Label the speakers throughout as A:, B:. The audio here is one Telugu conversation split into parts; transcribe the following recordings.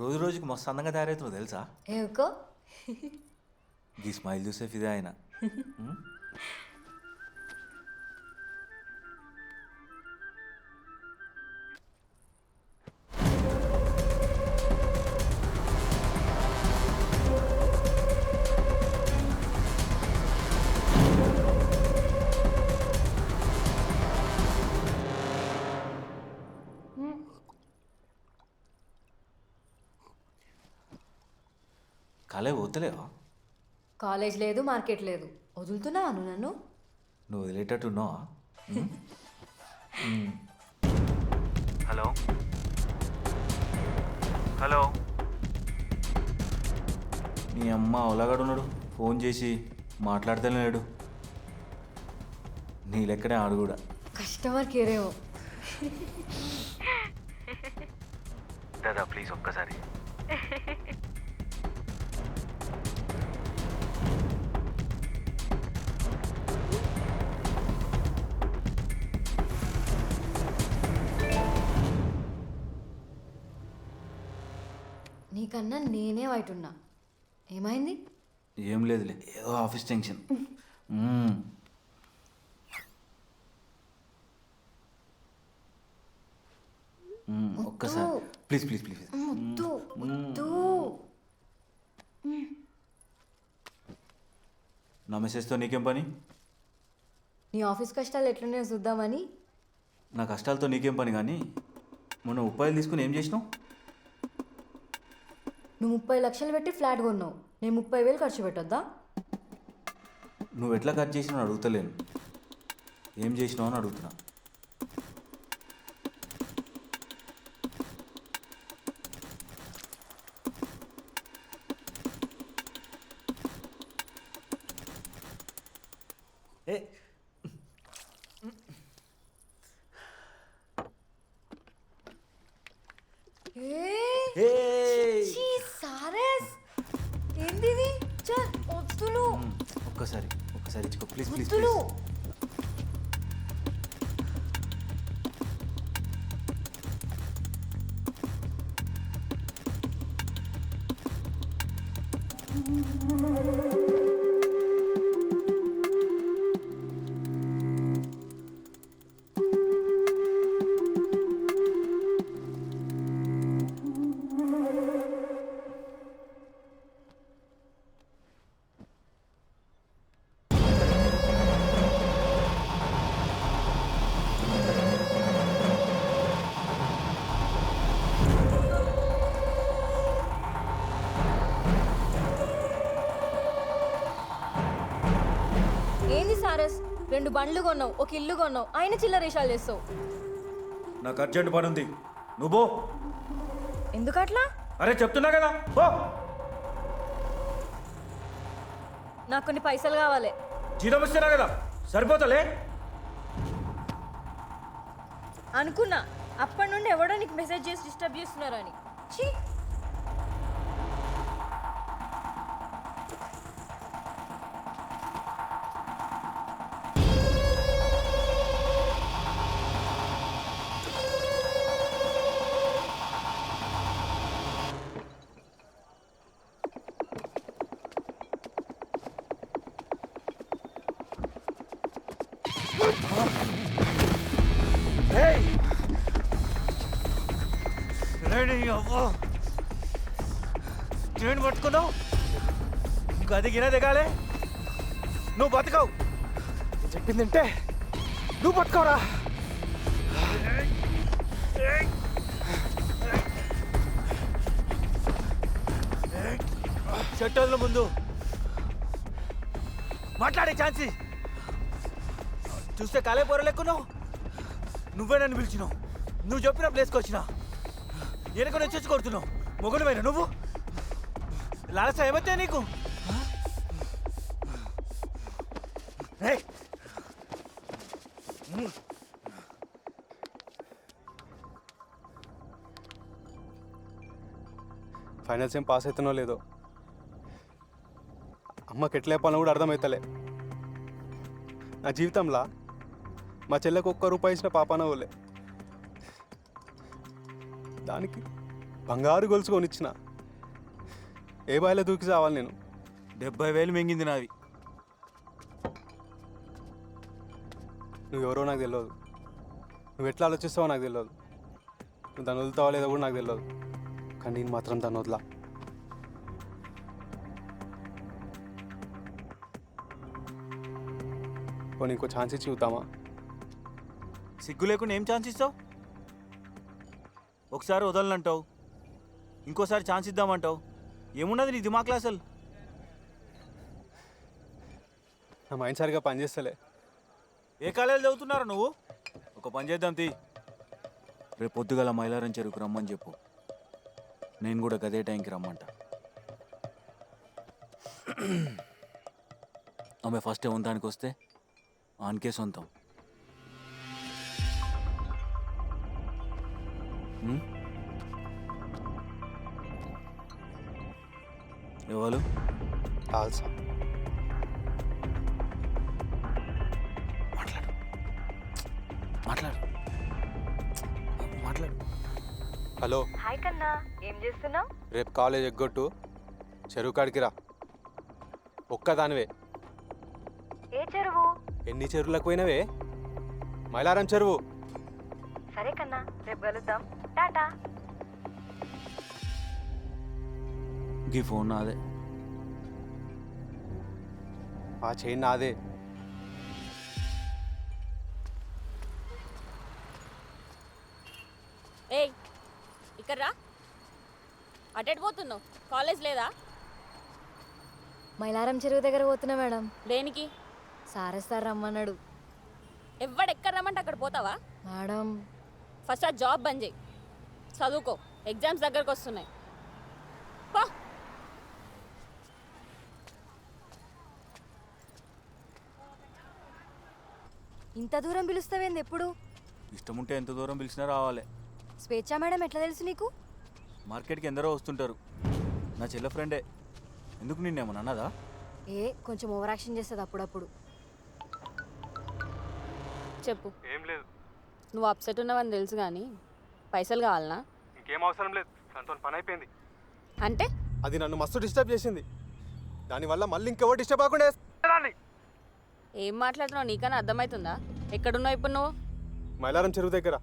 A: రోజు రోజుకి మస్తు అందంగా తయారవుతున్నావు తెలుసా?
B: ఏకో
A: ఈ స్మైల్ చూసే ఫిదా ఆయన. కాలే పోతలేవా?
B: కాలేజ్ లేదు, మార్కెట్ లేదు. వదులుతున్నావా నువ్వు నన్ను?
A: నువ్వు వదిలేటట్టు ఉన్నావా? హలో హలో, నీ అమ్మ ఒలగాడు ఉన్నాడు, ఫోన్ చేసి మాట్లాడితేనే లేడు. నీ లెక్కనే ఆడు కూడా.
B: కస్టమర్ కేరేమో.
A: దాదా ప్లీజ్ ఒక్కసారి.
B: నీకన్నా నేనే వైట్ ఉన్నా. ఏమైంది?
A: ఏం లేదులే, ఏదో ఆఫీస్ టెన్షన్. ఒక్కసారి ప్లీజ్ ప్లీజ్ ప్లీజ్.
B: ముద్దు ముద్దు.
A: నా మెసేజ్తో నీకేం పని?
B: నీ ఆఫీస్ కష్టాలు ఎట్లున్నాయో చూద్దామని.
A: నా కష్టాలతో నీకేం పని కానీ, మొన్న ఉపాయాలు తీసుకుని ఏం చేసినావు?
B: నువ్వు 30 లక్షలు పెట్టి ఫ్లాట్ కొన్నావు, నేను 30,000 ఖర్చు పెట్టొద్దా?
A: నువ్వు ఎట్లా ఖర్చు చేసినావు అని అడుగుతలేను, ఏం చేసినావు అని అడుగుతున్నా. ఏ
B: సారస్ ఏంటిది? వద్దులు.
A: ఒక్కసారి ఇచ్చుకో ప్లీజ్ ప్లీజ్.
B: వద్దులు. ఏంది సారస్? 2 బండ్లు కొన్నావు, ఒక ఇల్లు కొన్నావు, ఆయన చిల్లరేషాలు చేస్తావు.
A: నాకు అర్జెంట్ పని ఉంది, నువ్వు పో.
B: ఎందుకట్లా?
A: అరే చెప్తున్నా కదా పో.
B: నాకు కొన్ని పైసలు కావాలి.
A: జీతం వస్తేనా కదా సరిపోతలే.
B: అనుకున్నా అప్పటి నుండి ఎవడో నీకు మెసేజ్ చేసి డిస్టర్బ్ చేస్తున్నారని. ఛీ.
A: ట్రైన్ పట్టుకున్నావు, ఇంకా అది గిన దిగాలే. నువ్వు బతకవు, చెప్పిందంటే నువ్వు బతకవురా. షట్టర్ల ముందు మాట్లాడే ఛాన్సీ చూస్తే కాలే పొరలెక్కున్నావు. నువ్వే నన్ను పిలిచినావు, నువ్వు చెప్పిన ప్లేస్కి వచ్చినా వెనుకొని వచ్చి కొడుతున్నావు. మొగుడుమైనా నువ్వు లాలస ఏమవుతా నీకు?
C: ఫైనల్స్ ఏం పాస్ అవుతున్నో లేదో, అమ్మకి ఎట్లా చెప్పాలని కూడా అర్థమవుతలే. నా జీవితంలో మా చెల్లెకు 1 రూపాయి ఇచ్చిన పాపాన పోలే. దానికి బంగారు గొలుసు కొనిచ్చిన. ఏ బాయిలో దూకి చావాలి నేను?
A: 70,000 మింగింది నావి.
C: నువ్వెవరో నాకు తెలియదు, నువ్వు ఎట్లా ఆలోచిస్తావో నాకు తెలియదు, నువ్వు దాన్ని వదులుతావో లేదో కూడా నాకు తెలియదు. కానీ నేను మాత్రం దాన్ని వదలా. పోనీ ఇంకో ఛాన్స్ ఇచ్చి చూద్దామా?
A: సిగ్గు లేకుండా ఏం ఛాన్స్ ఇస్తావు? ఒకసారి వదలనంటావు, ఇంకోసారి ఛాన్స్ ఇద్దామంటావు. ఏమున్నది నీ దిమాక్లో అసలు?
C: నా మైండ్ సరిగా పనిచేస్తలే.
A: ఏ కాలేజీలో చదువుతున్నారా నువ్వు? ఒక పని చేద్దాం తీ, రేపు పొద్దుగల మైలారం చెరుకు రమ్మని చెప్పు. నేను కూడా గదే టైంకి రమ్మంట. ఆమె ఫస్ట్ ఏమంతానికి వస్తే ఆన్కే సొంతం. ఎవరు?
C: ఆల్సా
A: మాట్లాడు మాట్లాడు మాట్లాడు.
C: హలో,
B: హాయ్ కన్నా, ఏం చేస్తున్నావు?
C: రేపు కాలేజ్ ఎగ్గొట్టు చెరువు కాడికి రా. ఒక్కదానివే.
B: ఏ చెరువు?
C: ఎన్ని చెరువులకు పోయినవే? మైలారం చెరువు.
B: సరే కన్నా, రేపు కలుద్దాం. టాటా.
A: ఈ ఫోన్ నాదే.
C: ఆ చైన్ నాదే.
D: ఏయ్ ఇక్కడ రా. అటెట్ పోతున్నావు? కాలేజ్ లేదా?
B: మైలారం చెరువు దగ్గర పోతున్నా మేడం.
D: దేనికి?
B: సార్ రమ్మన్నాడు.
D: ఎవ్వడెక్కడ రమ్మంటే అక్కడ పోతావా?
B: మేడం
D: ఫస్ట్ ఆ జాబ్ బంద్ చేయి, చదువుకో. ఎగ్జామ్స్ దగ్గరకు వస్తున్నాయి. పో.
B: ఇంత దూరం పిలుస్తావేంది ఎప్పుడు?
A: ఇష్టం ఉంటే ఎంత దూరం పిలిచినా రావాలి.
B: స్వేచ్ఛ మేడం ఎట్లా తెలుసు నీకు?
A: మార్కెట్కి ఎందరో వస్తుంటారు. నా చెల్ల ఫ్రెండే. ఎందుకు నిన్నేమన్నా అన్నదా?
B: కొంచెం ఓవర్ యాక్షన్ చేస్తుంది అప్పుడప్పుడు.
D: చెప్పు.
C: ఏం లేదు.
D: నువ్వు అప్సెట్ ఉన్నావని తెలుసు కానీ పైసలు కావాలనా?
C: ఇంకేం అవసరం లేదు, దాంతో పని అయిపోయింది.
D: అంటే
C: అది నన్ను మస్తు డిస్టర్బ్ చేసింది. దానివల్ల మళ్ళీ ఇంకెవరు డిస్టర్బ్ అవ్వకుండా చేస్తానని.
D: ఏం మాట్లాడుతున్నావు నీకన్నా అర్థమవుతుందా? ఎక్కడున్నావు ఇప్పుడు నువ్వు?
C: మైలారం చెరువు దగ్గర.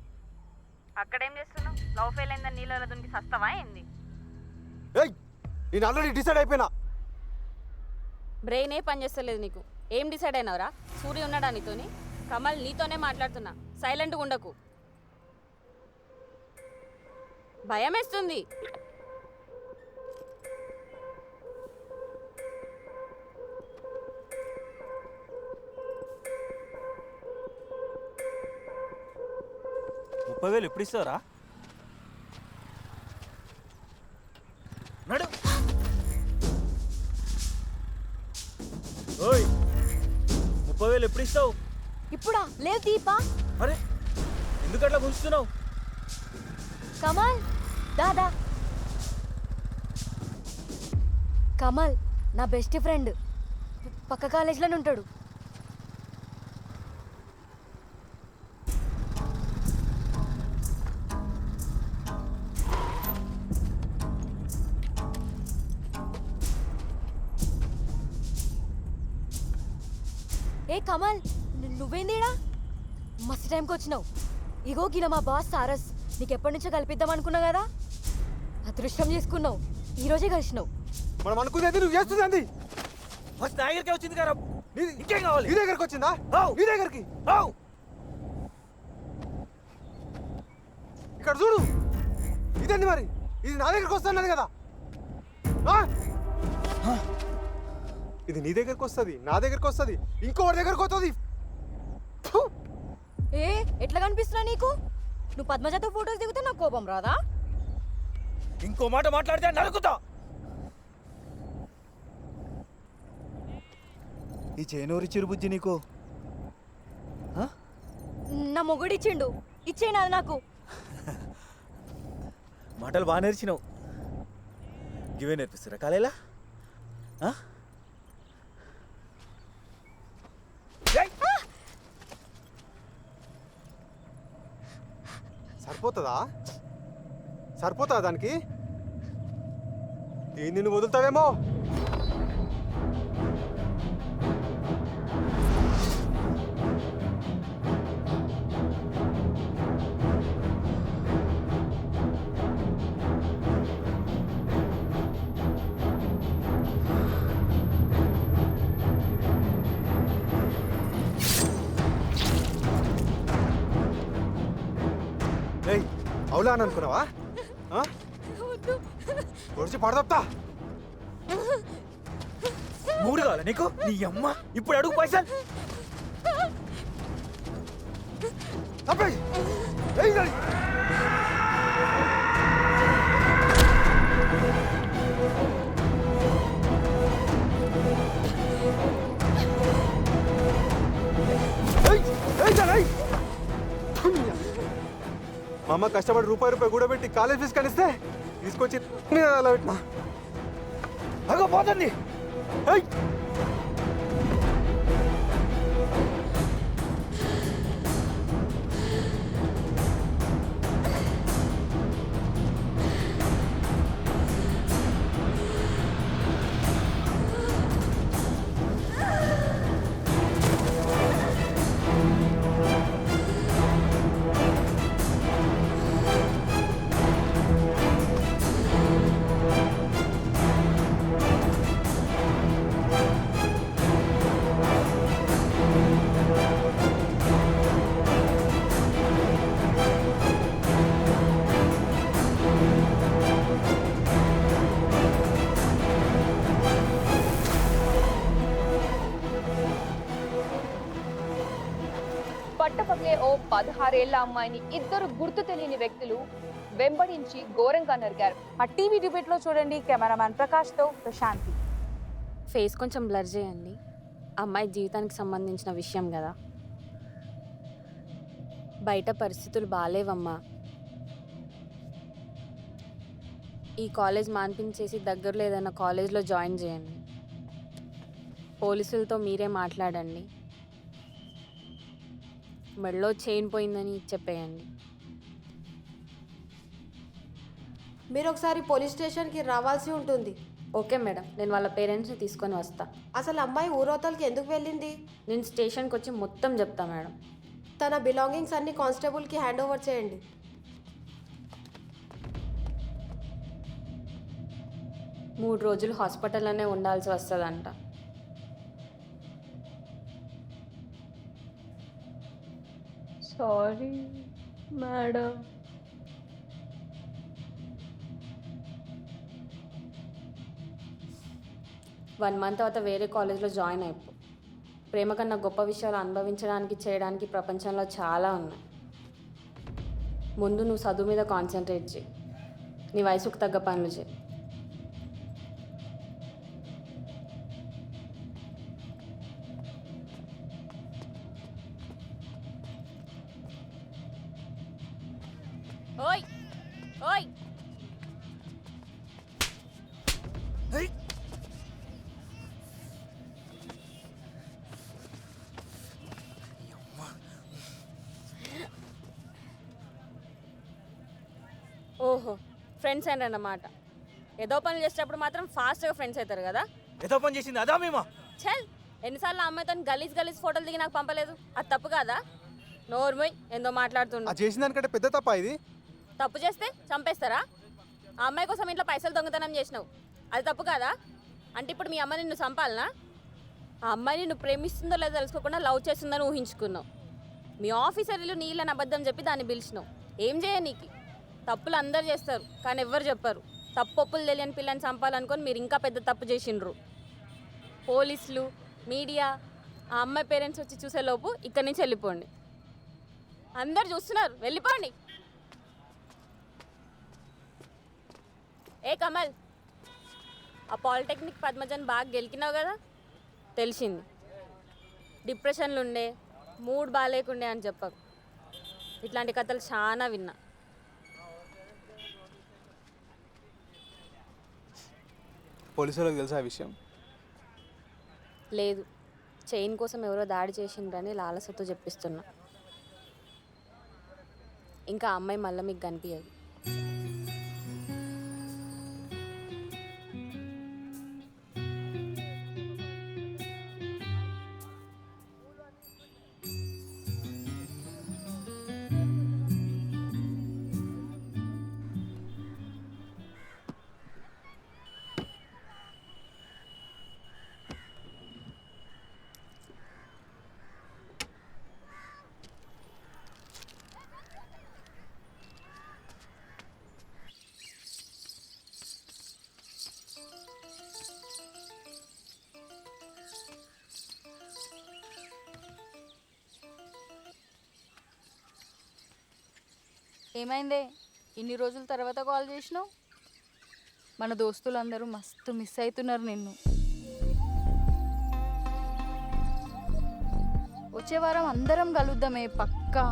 D: అక్కడేం చేస్తున్నావు? లవ్ ఫెయిల్ అయిందని నీళ్ళ దునికి సస్తావా ఏంది?
C: ఏయ్, నేను ఆల్రెడీ డిసైడ్ అయిపోయినా.
D: బ్రెయిన్ ఏ పని చేస్తలేదు నీకు. ఏం డిసైడ్ అయినావురా? సూర్య ఉన్నాడా నీతోని? కమల్ నీతోనే మాట్లాడుతున్నా, సైలెంట్గా ఉండకు. భయం వేస్తుంది.
A: ముప్పై వేలు ఎప్పుడు ఇస్తారా? నడు. ఓయ్, 30,000 ఎప్పుడు ఇస్తావు?
B: ఇప్పుడా? లేదు దీపా.
A: అరే, ఎందుకట్లా గుంచుతున్నావు?
B: కమల్ దాదా. కమల్ నా బెస్ట్ ఫ్రెండ్, పక్క కాలేజీలోనే ఉంటాడు. ఏ కమల్, నువ్వేందేడా? మస్తు టైంకి వచ్చినావు. ఇగో గిన మా బాస్ సారస్. నీకు ఎప్పటి నుంచో కల్పిద్దాం అనుకున్నా కదా, అదృష్టం చేసుకున్నావు. ఈరోజే కలిసినావు.
C: మనం అనుకునేది నువ్వు చేస్తుంది.
A: ఫస్ట్ నా దగ్గరికి వచ్చింది కదా, ఇంకేం కావాలి?
C: నీ దగ్గరికి వచ్చిందా? నీ దగ్గరికి. ఇక్కడ చూడు, ఇదండి మరి. ఇది నా దగ్గరికి వస్తున్నది కదా. ఇది నీ దగ్గరికి వస్తుంది, నా దగ్గరికి వస్తుంది, ఇంకోటి దగ్గరికి వస్తుంది.
B: ఎట్లా కనిపిస్తున్నా నీకు? నువ్వు పద్మజతో ఫోటోస్ దిగితే నాకు కోపం రాదా?
A: ఇంకో మాట మాట్లాడితే నరుకుతా. ఈ చేనూరి చిరుబుజ్జి నీకు
B: నా మొగుడు ఇచ్చిండు, ఇచ్చేనా అది నాకు.
A: మాటలు బాగా నేర్చినావు. ఇవే నేర్పిస్తారా కాలేలా?
C: సరిపోతుందా? సరిపోతా దానికి? ఏంది నిన్ను వదులుతావేమో? ఏయ్, అవులా అని అనుకున్నావా? పొడిచి పడదొప్తా.
A: మూడు కావాలా నీకు? నీ అమ్మ ఇప్పుడు అడుగు పైసలు.
C: తప్పేయ్. ఏయ్, ఏయ్. ఏయ్, ఏయ్, ఏయ్. మా అమ్మ కష్టపడి రూపాయి కూడబెట్టి కాలేజ్ ఫీజు కనిస్తే తీసుకొచ్చి అలా పెట్టినా.
A: అగో పోతుంది.
C: ఏయ్.
E: పట్టపగలే ఓ 16 ఏళ్ల అమ్మాయిని ఇద్దరు గుర్తు తెలియని వ్యక్తులు వెంబడించి ఘోరంగా నరికారు.
F: మా టీవీ డిబేట్లో చూడండి. కెమెరామ్యాన్ ప్రకాష్తో ప్రశాంతి.
D: ఫేస్ కొంచెం బ్లర్ చేయండి. అమ్మాయి జీవితానికి సంబంధించిన విషయం కదా. బయట పరిస్థితులు బాగాలేవమ్మా. ఈ కాలేజ్ మాన్పించేసి దగ్గరలో ఏదైనా కాలేజ్లో జాయిన్ చేయండి. పోలీసులతో మీరే మాట్లాడండి. మెడలో చైన్ పోయిందని చెప్పేయండి.
G: మీరు ఒకసారి పోలీస్ స్టేషన్కి రావాల్సి ఉంటుంది.
D: ఓకే మేడం, నేను వాళ్ళ పేరెంట్స్ని తీసుకొని వస్తా.
G: అసలు అమ్మాయి ఊరవతలకి ఎందుకు వెళ్ళింది?
D: నేను స్టేషన్కి వచ్చి మొత్తం చెప్తా మేడం.
G: తన బిలాంగింగ్స్ అన్ని కానిస్టేబుల్కి హ్యాండ్ ఓవర్ చేయండి.
D: మూడు రోజులు హాస్పిటల్లోనే ఉండాల్సి వస్తుందంట.
E: Sorry madam.
D: వన్ మంత్ తర్వాత వేరే కాలేజ్లో జాయిన్ అయిపో. ప్రేమ కన్నా గొప్ప విషయాలు అనుభవించడానికి చేయడానికి ప్రపంచంలో చాలా ఉన్నాయి. ముందు నువ్వు చదువు మీద కాన్సన్ట్రేట్ చేయి. నీ వయసుకు తగ్గ పనులు చేయి. ఓయ్ ఓయ్, ఓహో ఫ్రెండ్స్ అన్నమాట. ఏదో పనులు చేసేటప్పుడు మాత్రం ఫాస్ట్గా ఫ్రెండ్స్ అవుతారు కదా.
A: ఏదో పని చేసింది అదా మేము.
D: చల్, ఎన్నిసార్లు అమ్మాయితో గలీజ్ ఫోటోలు దిగి నాకు పంపలేదు? అది తప్పు కాదా? నోర్మోయ్, ఏందో మాట్లాడుతుండు.
C: అది చేసిన దానికంటే పెద్ద తప్ప ఇది.
D: తప్పు చేస్తే చంపేస్తారా? ఆ అమ్మాయి కోసం ఇంట్లో పైసలు దొంగతనం చేసినావు, అది తప్పు కాదా? అంటే ఇప్పుడు మీ అమ్మ నిన్ను చంపాలనా? ఆ అమ్మాయి నిన్ను ప్రేమిస్తుందో లేదో తెలుసుకోకుండా లవ్ చేస్తుందని ఊహించుకున్నావు. మీ ఆఫీసర్లు నీళ్ళని అబద్ధం చెప్పి దాన్ని పిలిచినావు. ఏం చేయ నీకు? తప్పులు అందరు చేస్తారు కానీ ఎవ్వరు చెప్పరు. తప్పొప్పులు తెలియని పిల్లని చంపాలనుకొని మీరు ఇంకా పెద్ద తప్పు చేసిండ్రు. పోలీసులు, మీడియా, ఆ అమ్మాయి పేరెంట్స్ వచ్చి చూసేలోపు ఇక్కడి నుంచి వెళ్ళిపోండి. అందరు చూస్తున్నారు, వెళ్ళిపోండి. ఏ కమల్, ఆ పాలిటెక్నిక్ పద్మజన్ బాగా గెలికినావు కదా, తెలిసింది. డిప్రెషన్లు ఉండే, మూడ్ బాగాలేకుండే అని చెప్పకు. ఇట్లాంటి కథలు చాలా విన్నా.
C: పోలీసులకు తెలుసా ఆ విషయం?
D: లేదు, చైన్ కోసం ఎవరో దాడి చేసిండ్రని లాలసతో చెప్పిస్తున్నా. ఇంకా అమ్మాయి మళ్ళీ మీకు కనిపించదు.
H: ఏమైందే ఇన్ని రోజుల తర్వాత కాల్ చేసినావు? మన దోస్తులందరూ మస్తు మిస్ అవుతున్నారు నిన్ను. వచ్చే వారం అందరం కలుద్దామే పక్కా.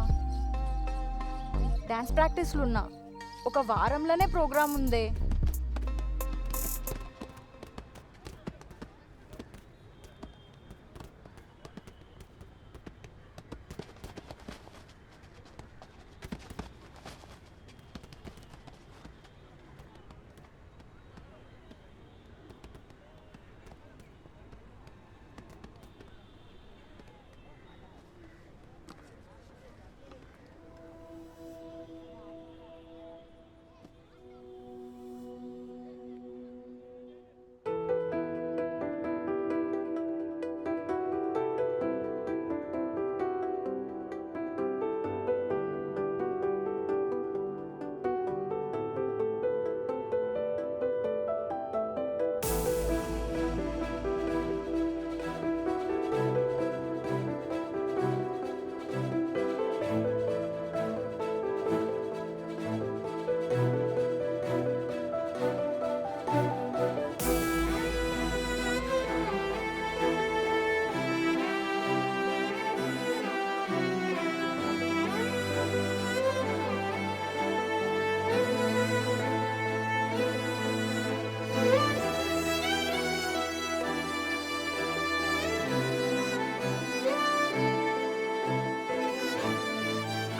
H: డ్యాన్స్ ప్రాక్టీస్లు ఉన్నా, ఒక వారంలోనే ప్రోగ్రాం ఉందే.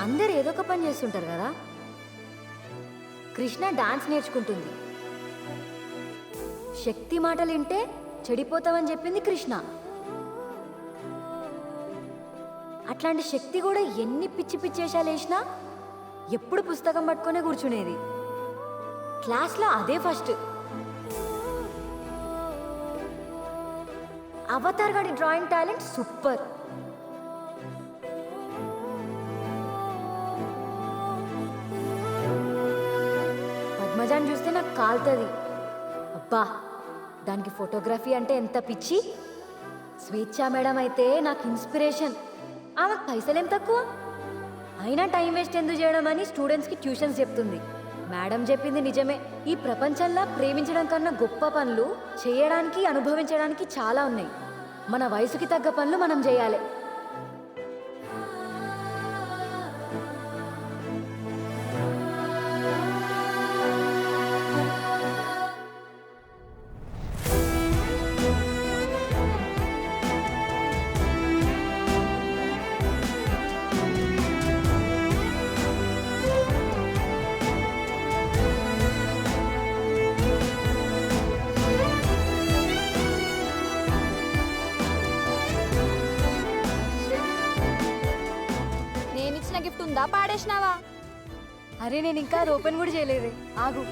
B: అందరు ఏదో ఒక పని చేస్తుంటారు కదా. కృష్ణ డాన్స్ నేర్చుకుంటుంది. శక్తి మాటలు వింటే చెడిపోతావని చెప్పింది కృష్ణ. అట్లాంటి శక్తి కూడా ఎన్ని పిచ్చి పిచ్చేషాలు వేసినా ఎప్పుడు పుస్తకం పట్టుకునే కూర్చునేది. క్లాస్లో అదే ఫస్ట్. అవతార్ గాడి డ్రాయింగ్ టాలెంట్ సూపర్. పద్మజాన్ చూస్తే నాకు కాలుతుంది. అబ్బా, దానికి ఫోటోగ్రఫీ అంటే ఎంత పిచ్చి. స్వేచ్ఛ మేడం అయితే నాకు ఇన్స్పిరేషన్. ఆమెకు పైసలేం తక్కువ, అయినా టైం వేస్ట్ ఎందుకు చేయడం అని స్టూడెంట్స్కి ట్యూషన్స్ చెప్తుంది. మేడం చెప్పింది నిజమే. ఈ ప్రపంచంలో ప్రేమించడం కన్నా గొప్ప పనులు చేయడానికి, అనుభవించడానికి చాలా ఉన్నాయి. మన వయసుకి తగ్గ పనులు మనం చేయాలి.
H: గిఫ్ట్ ఉందా, పాడేసినావా?
B: అరే నేను ఇంకా అది ఓపెన్ కూడా చేయలేదే, ఆగు.